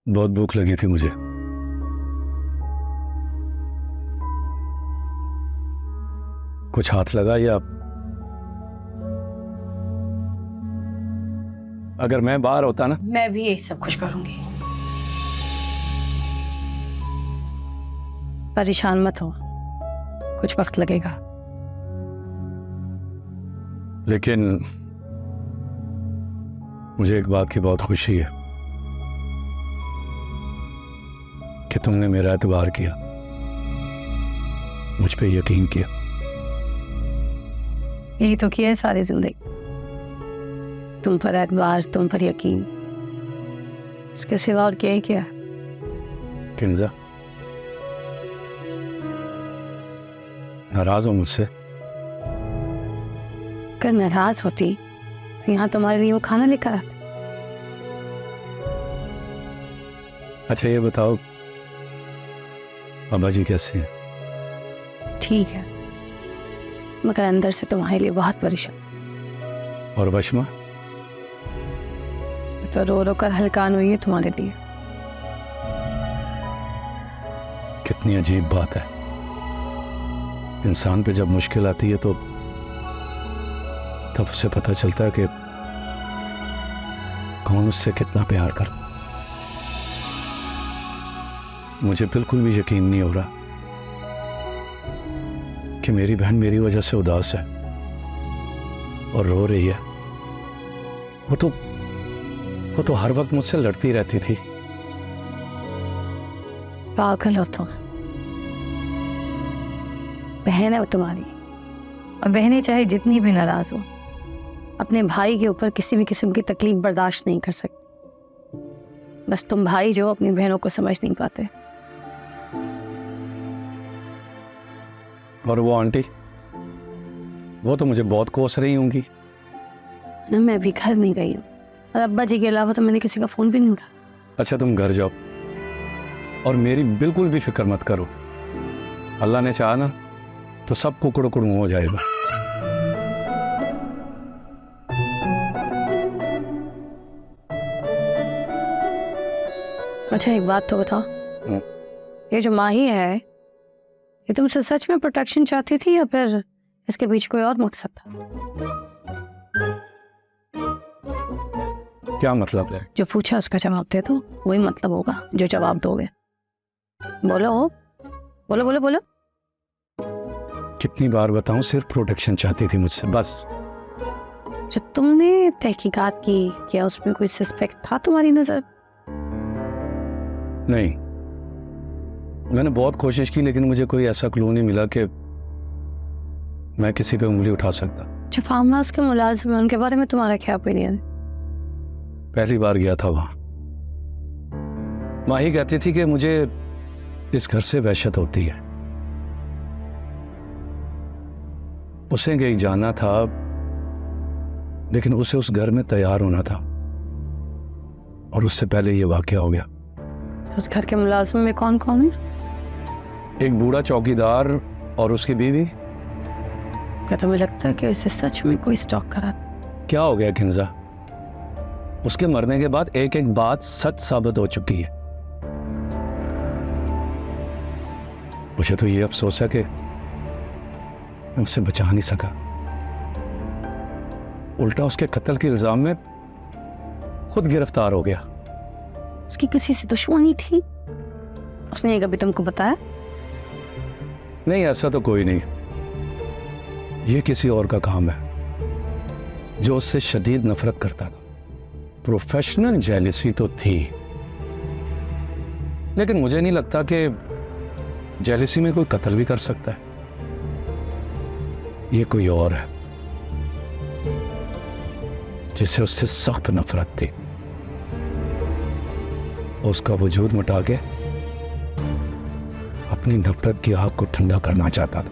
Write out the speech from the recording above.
बहुत भूख लगी थी मुझे। कुछ हाथ लगा या अगर मैं बाहर होता ना। मैं भी यही सब कुछ करूंगी। परेशान मत हो, कुछ वक्त लगेगा। लेकिन मुझे एक बात की बहुत खुशी है कि तुमने मेरा एतबार किया, मुझ पे यकीन किया। यही तो किया है सारी जिंदगी, तुम पर एतबार, तुम पर यकीन, इसके सिवा और क्या ही किया। किंजा, नाराज हो मुझसे? अगर नाराज होती तो यहाँ तुम्हारे लिए वो खाना लेकर आती। अच्छा ये बताओ, अब्बा जी कैसे हैं? ठीक है, मगर अंदर से तुम्हारे लिए बहुत परेशान। और वशमा? तो रो रो कर हलकान हुई है तुम्हारे लिए। कितनी अजीब बात है, इंसान पे जब मुश्किल आती है तो तब उसे पता चलता है कि कौन उससे कितना प्यार करता। मुझे बिल्कुल भी यकीन नहीं हो रहा कि मेरी बहन मेरी वजह से उदास है और रो रही है। वो तो हर वक्त मुझसे लड़ती रहती थी। पागल हो तुम, बहन है वो तुम्हारी, और बहनें चाहे जितनी भी नाराज हो अपने भाई के ऊपर किसी भी किस्म की तकलीफ बर्दाश्त नहीं कर सकती। बस तुम भाई जो अपनी बहनों को समझ नहीं पाते। और वो आंटी, वो तो मुझे बहुत कोस रही होंगी ना, मैं भी घर नहीं गई हूँ और अब्बा जी के अलावा तो मैंने किसी का फोन भी नहीं उठाया। अच्छा तुम घर जाओ और मेरी बिल्कुल भी फिक्र मत करो। अल्लाह ने चाहा ना तो सब कुकड़ कुड़ू हो जाएगा। अच्छा एक बात तो बताओ, ये जो माही है ये तुमसे सच में प्रोटेक्शन चाहती थी या फिर इसके पीछे कोई और मकसद था? क्या मतलब है? जो पूछा उसका जवाब दे दो, वही मतलब होगा जो जवाब दोगे। बोलो बोलो बोलो बोलो। कितनी बार बताऊं, सिर्फ प्रोटेक्शन चाहती थी मुझसे, बस। जो तुमने तहकीकात की, क्या उसमें कोई सस्पेक्ट था तुम्हारी नजर? नहीं, मैंने बहुत कोशिश की लेकिन मुझे कोई ऐसा क्लू नहीं मिला कि मैं किसी पे उंगली उठा सकता। जो फार्म हाउस के मुलाजिम हैं उनके बारे में तुम्हारा क्या ओपिनियन? पहली बार गया था वहां, माही कहती थी कि मुझे इस घर से वहशत होती है। उसे कहीं जाना था लेकिन उसे उस घर में तैयार होना था और उससे पहले ये वाकया हो गया। तो उस घर के मुलाजिम में कौन कौन है? एक बूढ़ा चौकीदार और उसकी बीवी। क्या तुम्हें लगता है कि इसे सच में कोई स्टॉक करा? क्या हो गया खिंजा, उसके मरने के बाद एक एक बात सच साबित हो चुकी है। मुझे तो ये अफसोस है कि मैं उसे बचा नहीं सका, उल्टा उसके कत्ल के इल्जाम में खुद गिरफ्तार हो गया। उसकी किसी से दुश्मनी थी? उसने ये कभी तुमको बताया? नहीं, ऐसा तो कोई नहीं। ये किसी और का काम है जो उससे शदीद नफरत करता था। प्रोफेशनल जेलसी तो थी लेकिन मुझे नहीं लगता कि जेलसी में कोई कत्ल भी कर सकता है। ये कोई और है जिसे उससे सख्त नफरत थी। उसका वजूद मिटा के अपनी नफरत की आग को ठंडा करना चाहता था।